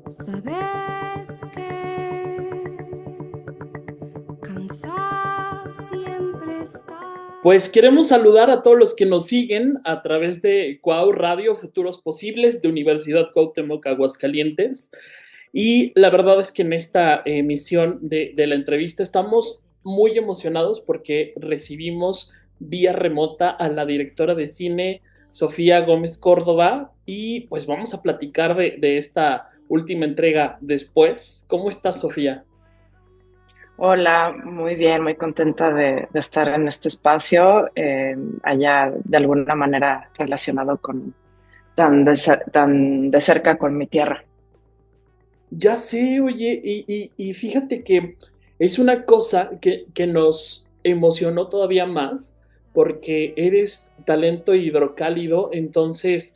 Sabes que cansado siempre está. Pues queremos saludar a todos los que nos siguen a través de Cuau Radio Futuros Posibles de Universidad Cuauhtémoc Aguascalientes. Y la verdad es que en esta emisión de la entrevista estamos muy emocionados porque recibimos vía remota a la directora de cine Sofía Gómez Córdoba y pues vamos a platicar de esta última entrega después. ¿Cómo estás, Sofía? Hola, muy bien, muy contenta de estar en este espacio, allá de alguna manera relacionado con tan de cerca con mi tierra. Ya sé, oye, y fíjate que es una cosa que nos emocionó todavía más porque eres talento hidrocálido, entonces,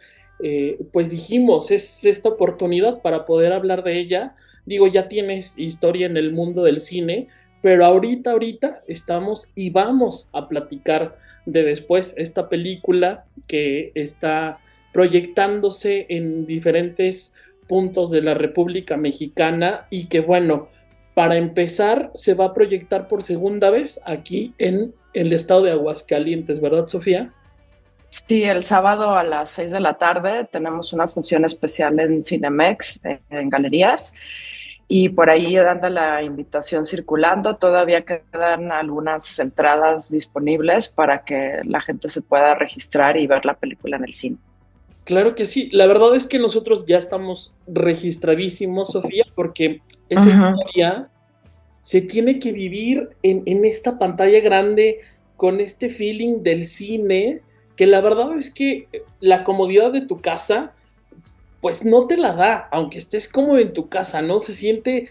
pues dijimos, es esta oportunidad para poder hablar de ella. Digo, ya tienes historia en el mundo del cine, pero ahorita estamos y vamos a platicar de después esta película que está proyectándose en diferentes puntos de la República Mexicana y que bueno, para empezar se va a proyectar por segunda vez aquí en el estado de Aguascalientes, ¿verdad, Sofía? Sí, el sábado a las 6 de la tarde tenemos una función especial en Cinemex, en galerías, y por ahí anda la invitación circulando. Todavía quedan algunas entradas disponibles para que la gente se pueda registrar y ver la película en el cine. Claro que sí, la verdad es que nosotros ya estamos registradísimos, Sofía, porque esa Ujú. historia se tiene que vivir en esta pantalla grande con este feeling del cine, que la verdad es que la comodidad de tu casa pues no te la da, aunque estés cómodo en tu casa, ¿no? Se siente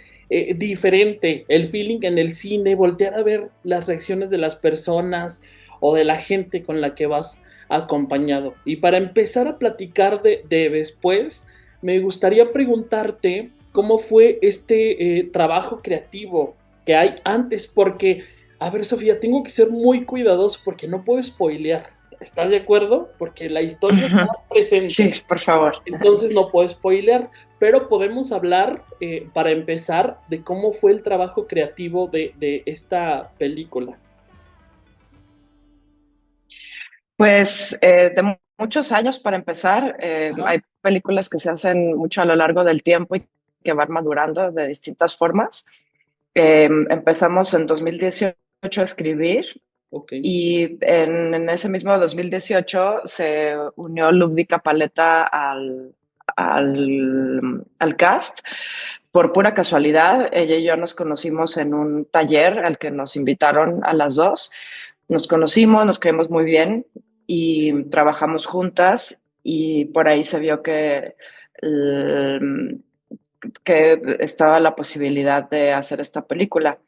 diferente el feeling en el cine, voltear a ver las reacciones de las personas o de la gente con la que vas acompañado. Y para empezar a platicar de después, me gustaría preguntarte cómo fue este trabajo creativo que hay antes, porque, a ver, Sofía, tengo que ser muy cuidadoso porque no puedo spoilear. ¿Estás de acuerdo? Porque la historia está Ujú. Sí, presente. por favor. Entonces no puedo spoilear, pero podemos hablar para empezar de cómo fue el trabajo creativo de esta película. Pues muchos años para empezar. Ajá. Hay películas que se hacen mucho a lo largo del tiempo y que van madurando de distintas formas. Empezamos en 2018 a escribir Ok. y en ese mismo 2018 se unió Lubdica Paleta al cast. Por pura casualidad, ella y yo nos conocimos en un taller al que nos invitaron a las dos. Nos conocimos, nos caímos muy bien y trabajamos juntas y por ahí se vio el- que estaba la posibilidad de hacer esta película.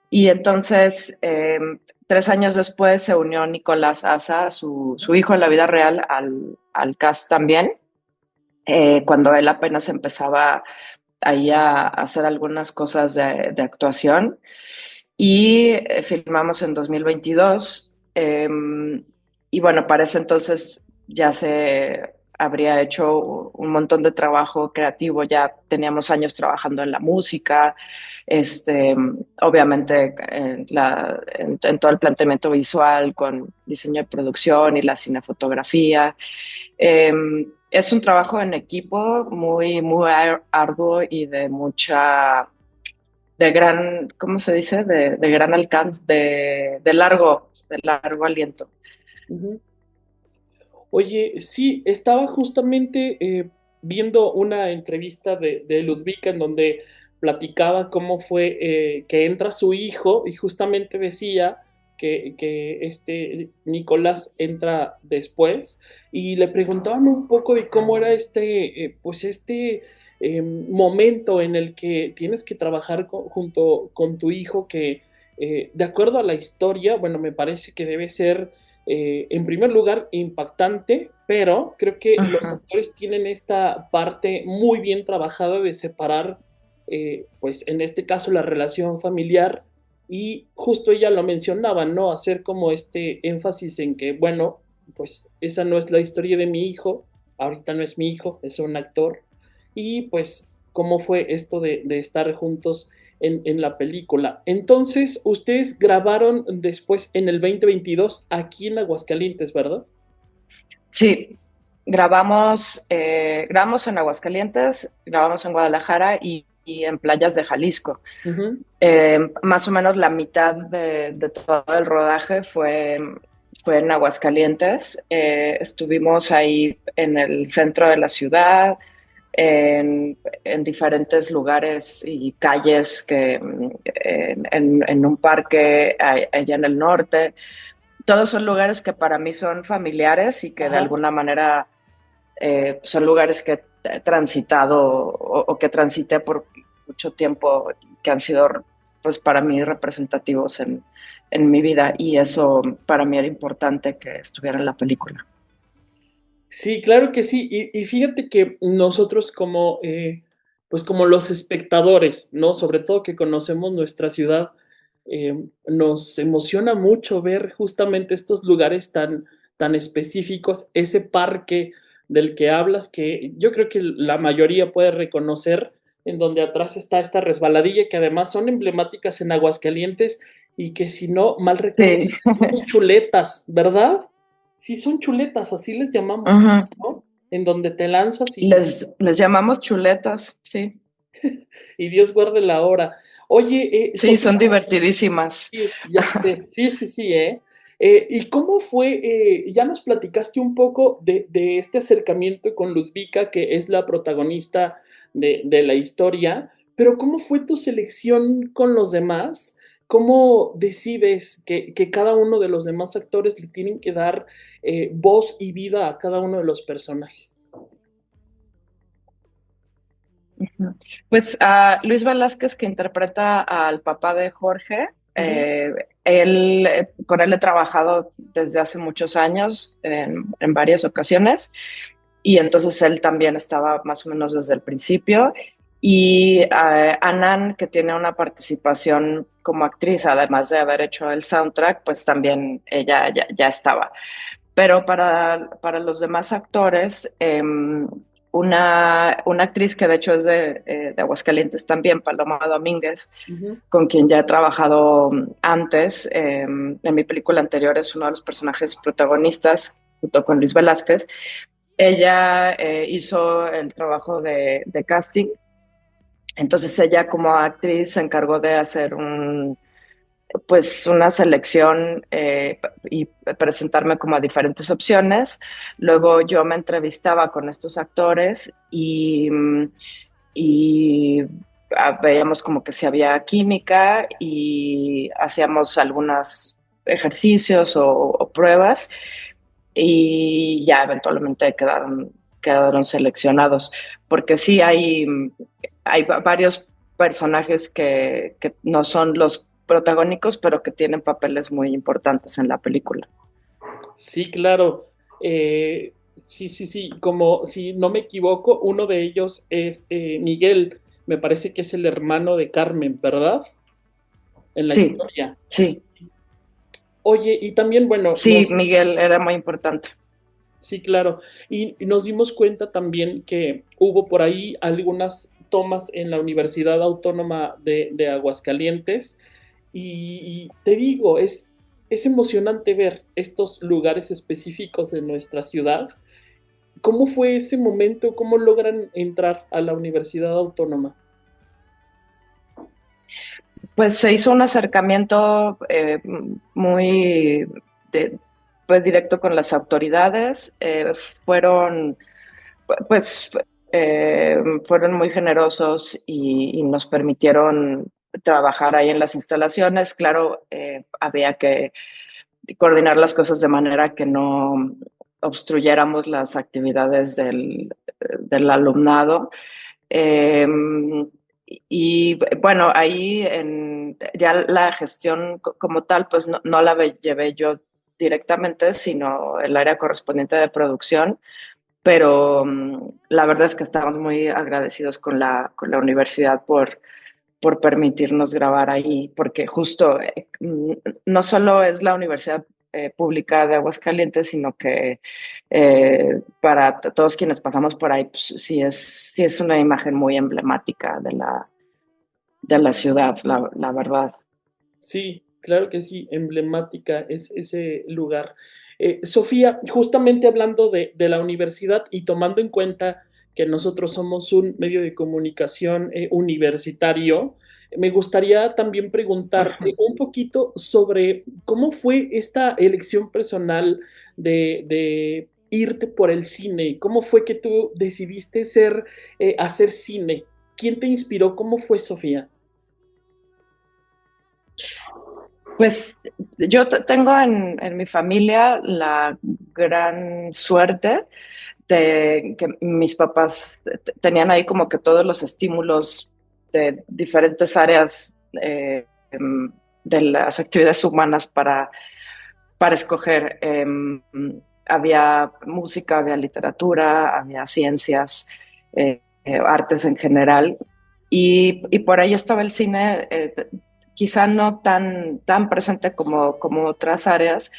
Y entonces, 3 años después, se unió Nicolás Asa, su hijo en la vida real, al cast también, cuando él apenas empezaba ahí a hacer algunas cosas de actuación. Y filmamos en 2022. Y bueno, para ese entonces ya se habría hecho un montón de trabajo creativo, ya teníamos años trabajando en la música, este, obviamente en todo el planteamiento visual, con diseño de producción y la cinefotografía. Es un trabajo en equipo muy arduo y de gran, ¿cómo se dice? De gran alcance, de largo aliento. Ujú. Oye, sí, estaba justamente viendo una entrevista de Ludwika en donde platicaba cómo fue que entra su hijo y justamente decía que este Nicolás entra después y le preguntaban un poco de cómo era pues este momento en el que tienes que trabajar junto con tu hijo que de acuerdo a la historia, bueno, me parece que debe ser en primer lugar, impactante, pero creo que los Ajá. actores tienen esta parte muy bien trabajada de separar, pues en este caso, la relación familiar y justo ella lo mencionaba, ¿no? Hacer como este énfasis en que, bueno, pues esa no es la historia de mi hijo, ahorita no es mi hijo, es un actor y pues cómo fue esto de estar juntos en la película. Entonces, ustedes grabaron después en el 2022 aquí en Aguascalientes, ¿verdad? Sí, grabamos en Aguascalientes, grabamos en Guadalajara y en playas de Jalisco. Ujú. Más o menos la mitad de todo el rodaje fue en Aguascalientes. Estuvimos ahí en el centro de la ciudad, en diferentes lugares y calles en un parque allá en el norte. Todos son lugares que para mí son familiares y que de Ajá. alguna manera son lugares que he transitado o que transité por mucho tiempo, que han sido pues para mí representativos en mi vida, y eso para mí era importante que estuviera en la película. Sí, claro que sí. Y fíjate que nosotros como, pues como los espectadores, ¿no? Sobre todo que conocemos nuestra ciudad, nos emociona mucho ver justamente estos lugares tan específicos, ese parque del que hablas, que yo creo que la mayoría puede reconocer, en donde atrás está esta resbaladilla, que además son emblemáticas en Aguascalientes y que si no mal recuerdo, Sí. decimos chuletas, ¿verdad? Sí, son chuletas, así les llamamos, Ujú. ¿no? En donde te lanzas Les llamamos chuletas, sí. y Dios guarde la hora. Oye, Sí, Sofía, son divertidísimas. sí, ya sé, sí, sí, sí, ¿eh? ¿Y cómo fue? Ya nos platicaste un poco de este acercamiento con Ludvika, que es la protagonista de la historia, pero ¿cómo fue tu selección con los demás? ¿Cómo decides que cada uno de los demás actores le tienen que dar voz y vida a cada uno de los personajes? Ujú. Pues a Luis Velázquez, que interpreta al papá de Jorge, Ujú. con él he trabajado desde hace muchos años en varias ocasiones, y entonces él también estaba más o menos desde el principio. Y Anan, que tiene una participación como actriz, además de haber hecho el soundtrack, pues también ella ya estaba. Pero para los demás actores, una actriz que de hecho es de Aguascalientes también, Paloma Domínguez, Ujú. con quien ya he trabajado antes, en mi película anterior es uno de los personajes protagonistas, junto con Luis Velázquez. Ella hizo el trabajo de casting, entonces ella como actriz se encargó de hacer pues una selección y presentarme como a diferentes opciones. Luego yo me entrevistaba con estos actores y veíamos como que si había química y hacíamos algunos ejercicios o pruebas, y ya eventualmente quedaron seleccionados, porque sí hay varios personajes que no son los protagónicos, pero que tienen papeles muy importantes en la película. Sí, claro. Sí, sí, sí. Como si no me equivoco, uno de ellos es Miguel. Me parece que es el hermano de Carmen, ¿verdad? En la Sí, historia. sí, Oye, y también, bueno, sí, Miguel era muy importante. sí, claro. Y nos dimos cuenta también que hubo por ahí algunas tomas en la Universidad Autónoma de Aguascalientes. Y te digo, es emocionante ver estos lugares específicos de nuestra ciudad. ¿Cómo fue ese momento? ¿Cómo logran entrar a la Universidad Autónoma? Pues se hizo un acercamiento muy de- pues directo con las autoridades. Fueron, pues, fueron muy generosos y nos permitieron trabajar ahí en las instalaciones. Claro, había que coordinar las cosas de manera que no obstruyéramos las actividades del alumnado. Eh, y bueno, ya la gestión como tal, pues no la llevé yo directamente, sino el área correspondiente de producción, pero la verdad es que estamos muy agradecidos con la universidad por permitirnos grabar ahí, porque justo no solo es la universidad Pública de Aguascalientes, sino que para todos quienes pasamos por ahí, pues sí es una imagen muy emblemática de la ciudad, la verdad. Sí, claro que sí, emblemática es ese lugar. Sofía, justamente hablando de la universidad y tomando en cuenta que nosotros somos un medio de comunicación universitario, me gustaría también preguntarte un poquito sobre cómo fue esta elección personal de irte por el cine. ¿Cómo fue que tú decidiste hacer cine? ¿Quién te inspiró? ¿Cómo fue, Sofía? Pues yo tengo en mi familia la gran suerte de que mis papás tenían ahí como que todos los estímulos de diferentes áreas de las actividades humanas para escoger. Había música, había literatura, había ciencias, artes en general, y por ahí estaba el cine, quizá no tan presente como otras áreas,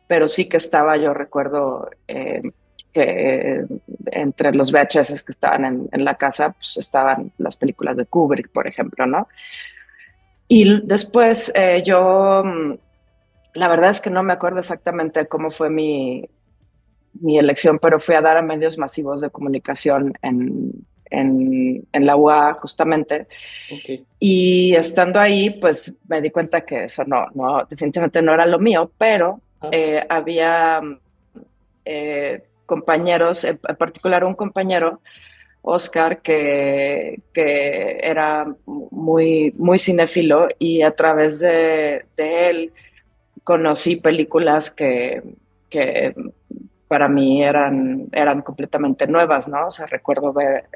pero sí que estaba, yo recuerdo que entre los VHS que estaban en la casa, pues estaban las películas de Kubrick, por ejemplo, ¿no? Y después la verdad es que no me acuerdo exactamente cómo fue mi elección, pero fui a dar a medios masivos de comunicación en la UA justamente. Ok. Y estando ahí, pues me di cuenta que eso definitivamente no era lo mío, pero Ah, había compañeros, en particular un compañero, Oscar, que era muy cinéfilo, y a través de él conocí películas que para mí eran completamente nuevas, ¿no? O sea, recuerdo ver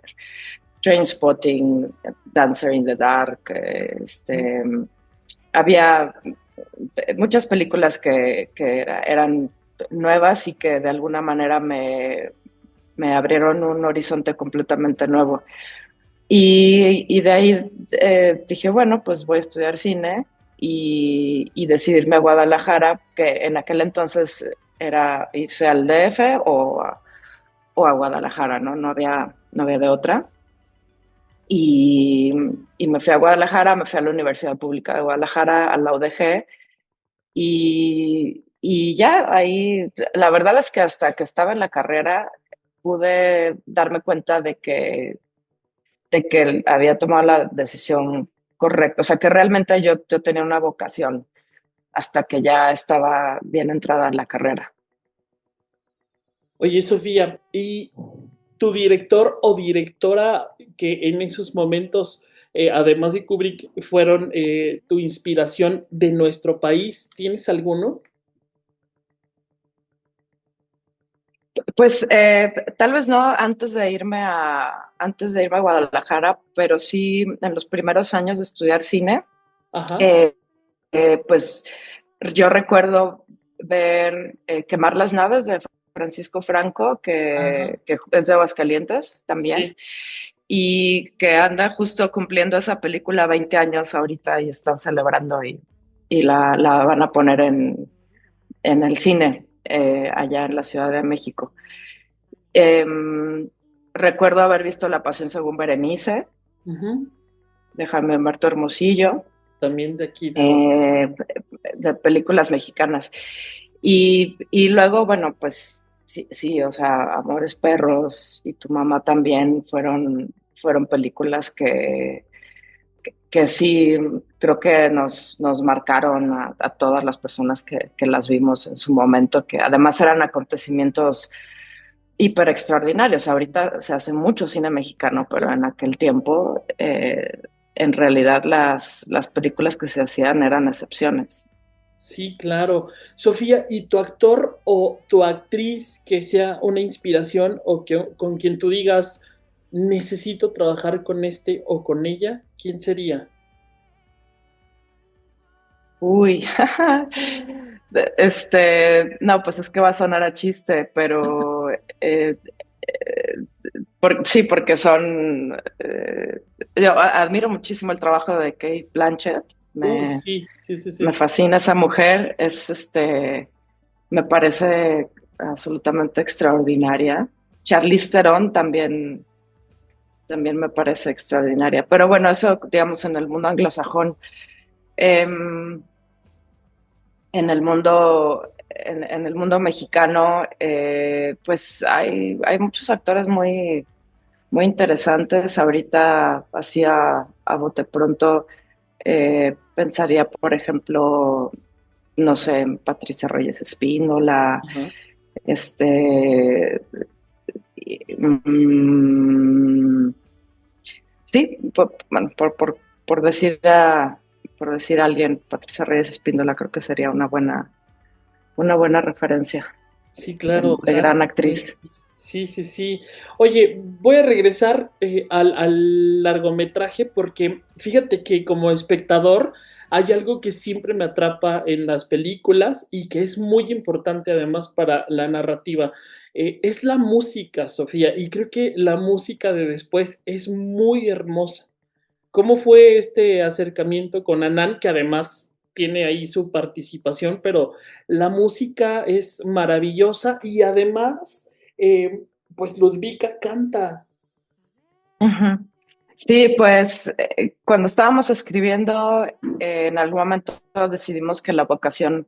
Trainspotting, Dancer in the Dark, había muchas películas que eran nuevas y que de alguna manera me abrieron un horizonte completamente nuevo. Y de ahí dije, bueno, pues voy a estudiar cine y decidirme a Guadalajara, que en aquel entonces era irse al DF o a Guadalajara, ¿no? No había de otra. Y, y me fui a Guadalajara, me fui a la Universidad Pública de Guadalajara, a la UDG, y ya ahí, la verdad es que hasta que estaba en la carrera pude darme cuenta de que había tomado la decisión correcta, o sea que realmente yo tenía una vocación hasta que ya estaba bien entrada en la carrera. oye, Sofía, ¿y tu director o directora que en esos momentos, además de Kubrick, fueron tu inspiración de nuestro país? ¿Tienes alguno? Pues tal vez no antes de irme a Guadalajara, pero sí en los primeros años de estudiar cine, Ajá, eh, pues yo recuerdo ver Quemar las naves de Francisco Franco, ajá, que es de Aguascalientes también, sí. y que anda justo cumpliendo esa película 20 años ahorita y están celebrando y la van a poner en el cine allá en la Ciudad de México. Eh, Recuerdo haber visto La Pasión según Berenice, Ujú. de Jaime Humberto Hermosillo, También de aquí de eh, de películas mexicanas. Y luego, bueno, pues sí, o sea, Amores Perros y Tu mamá también fueron películas que sí creo que nos marcaron a todas las personas que las vimos en su momento, que además eran acontecimientos hiper extraordinarios. Ahorita se hace mucho cine mexicano, pero en aquel tiempo en realidad las películas que se hacían eran excepciones. Sí, claro. Sofía, ¿y tu actor o tu actriz que sea una inspiración o que con quien tú digas necesito trabajar con este o con ella? ¿Quién sería? Uy, no, pues es que va a sonar a chiste, pero sí, porque yo admiro muchísimo el trabajo de Kate Blanchett, me Sí, sí, sí, Me sí. fascina esa mujer, me parece absolutamente extraordinaria. Charlize Theron también me parece extraordinaria. Pero bueno, eso, digamos, en el mundo anglosajón. Em, en el mundo mexicano, pues hay muchos actores muy interesantes. Ahorita, así a bote pronto, pensaría, por ejemplo, no sé, en Patricia Reyes Espíndola, Ajá. este, mm, sí, bueno, por decir a alguien, Patricia Reyes Espíndola creo que sería una buena referencia Sí, claro, de gran gran actriz. actriz. Sí, sí, sí. Oye, voy a regresar al largometraje porque fíjate que como espectador hay algo que siempre me atrapa en las películas y que es muy importante además para la narrativa. Es la música, Sofía, y creo que la música de después es muy hermosa. ¿Cómo fue este acercamiento con Anán, que además tiene ahí su participación, pero la música es maravillosa y además, pues Luzbika canta. Ujú. Sí, pues cuando estábamos escribiendo, en algún momento decidimos que la vocación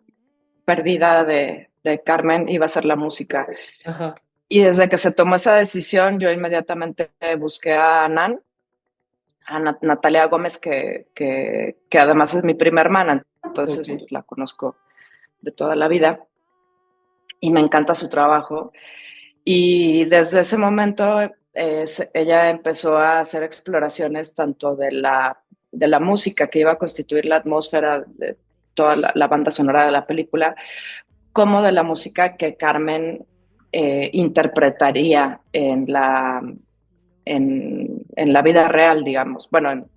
perdida de Carmen iba a ser la música. Ajá, Y desde que se tomó esa decisión, yo inmediatamente busqué a Nan, a Natalia Gómez, que además es mi prima hermana, ok. entonces pues, la conozco de toda la vida y me encanta su trabajo. Y desde ese momento ella empezó a hacer exploraciones tanto de la música que iba a constituir la atmósfera de toda la banda sonora de la película, como de la música que Carmen interpretaría en la vida real, digamos, bueno, en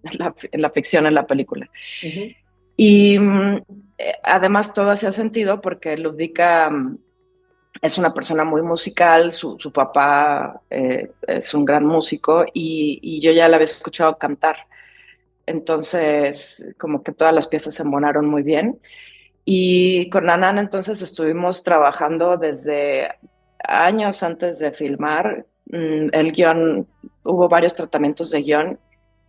la ficción, en la película. Ujú, Y además todo hacía sentido porque Ludwika es una persona muy musical, su papá es un gran músico y yo ya la había escuchado cantar. Entonces, como que todas las piezas se embonaron muy bien. Y con Anan entonces estuvimos trabajando desde años antes de filmar. El guión, hubo varios tratamientos de guión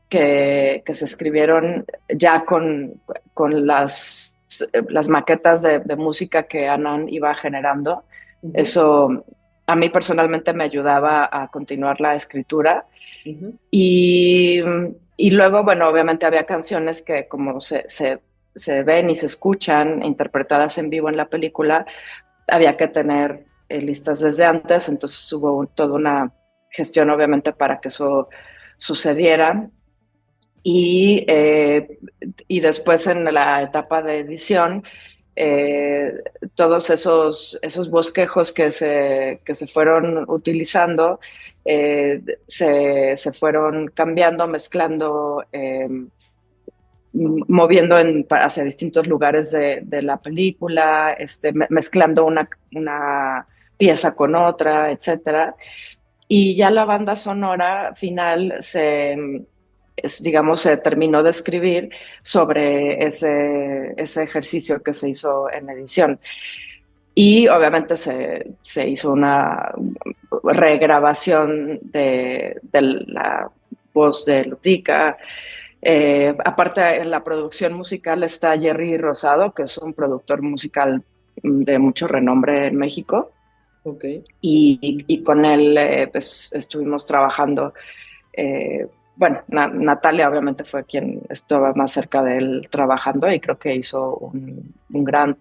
que se escribieron ya con las maquetas de música que Anan iba generando. ujú, Eso a mí personalmente me ayudaba a continuar la escritura. ujú, Y, y luego, bueno, obviamente había canciones que como se ven y se escuchan interpretadas en vivo en la película, había que tener listas desde antes, entonces hubo toda una gestión obviamente para que eso sucediera. Y, y después en la etapa de edición, eh, todos esos bosquejos que se fueron utilizando se fueron cambiando, mezclando, moviendo hacia distintos lugares de la película, mezclando una pieza con otra, etcétera. Y ya la banda sonora final digamos, se terminó de escribir sobre ese ejercicio que se hizo en edición. Y obviamente se hizo una regrabación de la voz de Lutica. Aparte, en la producción musical está Jerry Rosado, que es un productor musical de mucho renombre en México. ok. Y con él pues, estuvimos trabajando. eh, bueno, Natalia obviamente fue quien estaba más cerca de él trabajando y creo que hizo un gran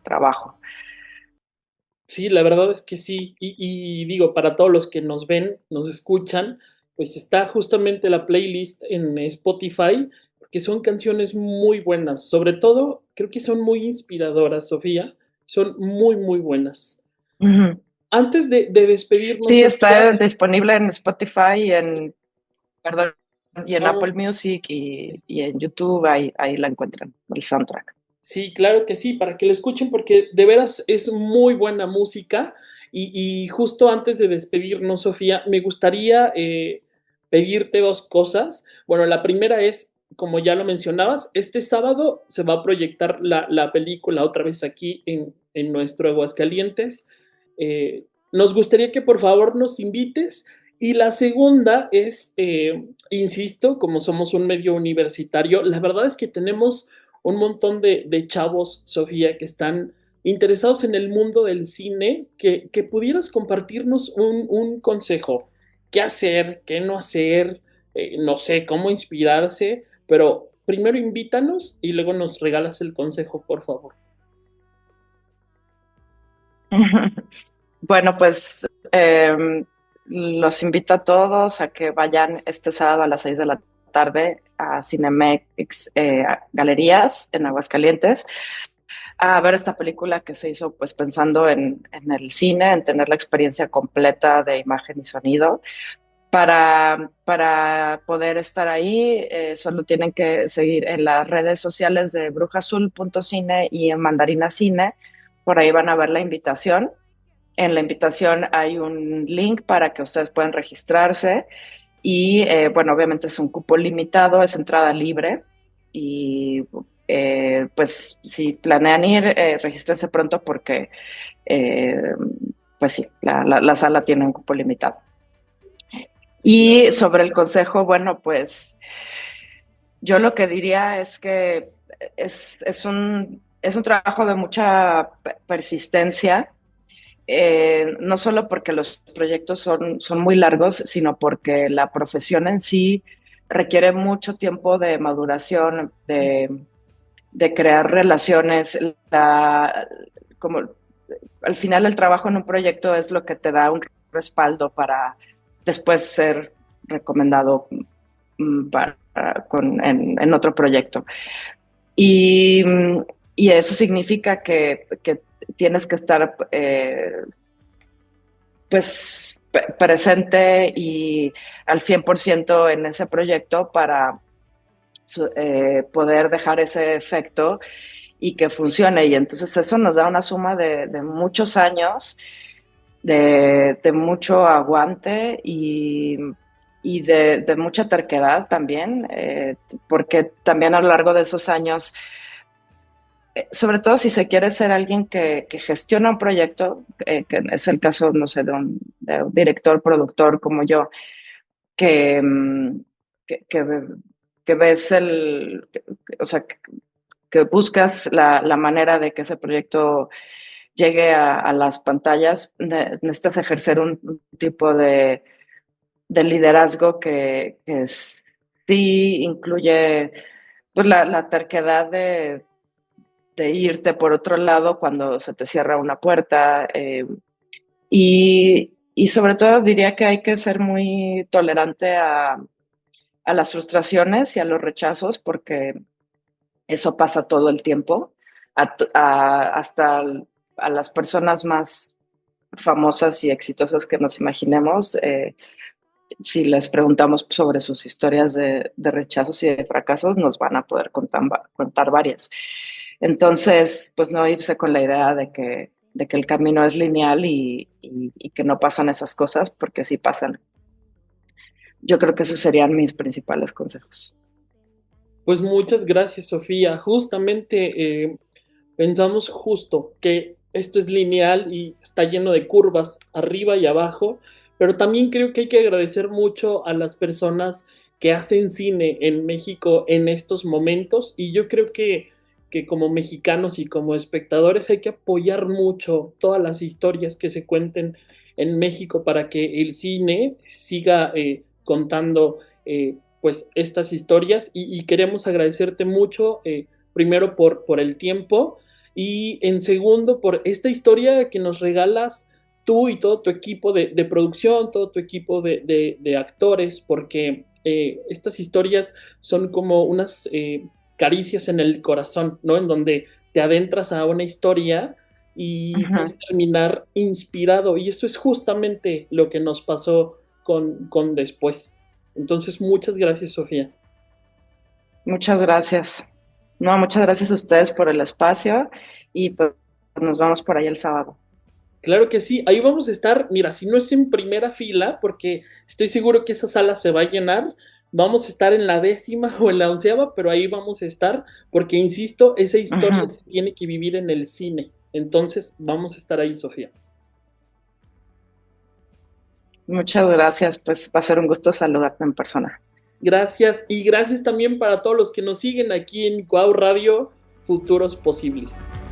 trabajo. Sí, la verdad es que sí. Y digo, para todos los que nos ven, nos escuchan, pues está justamente la playlist en Spotify, porque son canciones muy buenas. Sobre todo, creo que son muy inspiradoras, Sofía. Son muy, muy buenas. Ujú. Antes de despedirnos, Sí, Sofía, está disponible en Spotify perdón, y en ah, Apple Music y en YouTube, ahí la encuentran, el soundtrack. sí, claro que sí, para que la escuchen, porque de veras es muy buena música. Y justo antes de despedirnos, Sofía, me gustaría pedirte dos cosas. Bueno, la primera es como ya lo mencionabas, este sábado se va a proyectar la película otra vez aquí en nuestro Aguascalientes. Nos gustaría que por favor nos invites. Y la segunda es, insisto, como somos un medio universitario, la verdad es que tenemos un montón de chavos, Sofía, que están interesados en el mundo del cine, que pudieras compartirnos un consejo. ¿Qué hacer? ¿Qué no hacer? No sé, cómo inspirarse, pero primero invítanos y luego nos regalas el consejo, por favor. Bueno, pues los invito a todos a que vayan este sábado a las 6 de la tarde a Cinemex Galerías en Aguascalientes a ver esta película que se hizo pues pensando en el cine, en tener la experiencia completa de imagen y sonido. Para poder estar ahí, solo tienen que seguir en las redes sociales de brujazul.cine y en Mandarina Cine. Por ahí van a ver la invitación. En la invitación hay un link para que ustedes puedan registrarse y bueno, obviamente es un cupo limitado, es entrada libre y pues si planean ir, regístrense pronto porque eh, pues sí, la sala tiene un cupo limitado. Y sobre el consejo, bueno, pues yo lo que diría es que es un trabajo de mucha persistencia, no solo porque los proyectos son muy largos, sino porque la profesión en sí requiere mucho tiempo de maduración, de crear relaciones. Como al final el trabajo en un proyecto es lo que te da un respaldo para después ser recomendado en otro proyecto. Y, y eso significa que tienes que estar pues presente y al 100% en ese proyecto para poder dejar ese efecto y que funcione. Y entonces eso nos da una suma de muchos años, de mucho aguante y de mucha terquedad también, porque también a lo largo de esos años, sobre todo si se quiere ser alguien que gestiona un proyecto, que es el caso, no sé, de un director, productor como yo, que, que, que, que ves o sea, que buscas la manera de que ese proyecto llegue a las pantallas, necesitas ejercer un tipo de liderazgo que sí incluye pues, la terquedad de irte por otro lado cuando se te cierra una puerta. Y sobre todo diría que hay que ser muy tolerante a las frustraciones y a los rechazos, porque eso pasa todo el tiempo, hasta a las personas más famosas y exitosas que nos imaginemos. Si les preguntamos sobre sus historias de rechazos y de fracasos, nos van a poder contar varias. Entonces, pues no irse con la idea de que el camino es lineal y que no pasan esas cosas, porque sí pasan. Yo creo que esos serían mis principales consejos. Pues muchas gracias, Sofía. Justamente pensamos justo que esto es lineal y está lleno de curvas arriba y abajo, pero también creo que hay que agradecer mucho a las personas que hacen cine en México en estos momentos y yo creo que como mexicanos y como espectadores hay que apoyar mucho todas las historias que se cuenten en México para que el cine siga contando pues estas historias y queremos agradecerte mucho primero por el tiempo y en segundo por esta historia que nos regalas tú y todo tu equipo de producción, todo tu equipo de actores, porque estas historias son como unas caricias en el corazón, ¿no? En donde te adentras a una historia y puedes terminar inspirado. Y eso es justamente lo que nos pasó con Después. Entonces, muchas gracias, Sofía. Muchas gracias. No, muchas gracias a ustedes por el espacio y pues nos vamos por ahí el sábado. Claro que sí, ahí vamos a estar, mira, si no es en primera fila, porque estoy seguro que esa sala se va a llenar, Vamos a estar en la 10ª o en la 11ª, pero ahí vamos a estar, porque insisto, esa historia se tiene que vivir en el cine. Entonces, vamos a estar ahí, Sofía. Muchas gracias, pues va a ser un gusto saludarte en persona. Gracias, y gracias también para todos los que nos siguen aquí en Guau Radio, Futuros Posibles.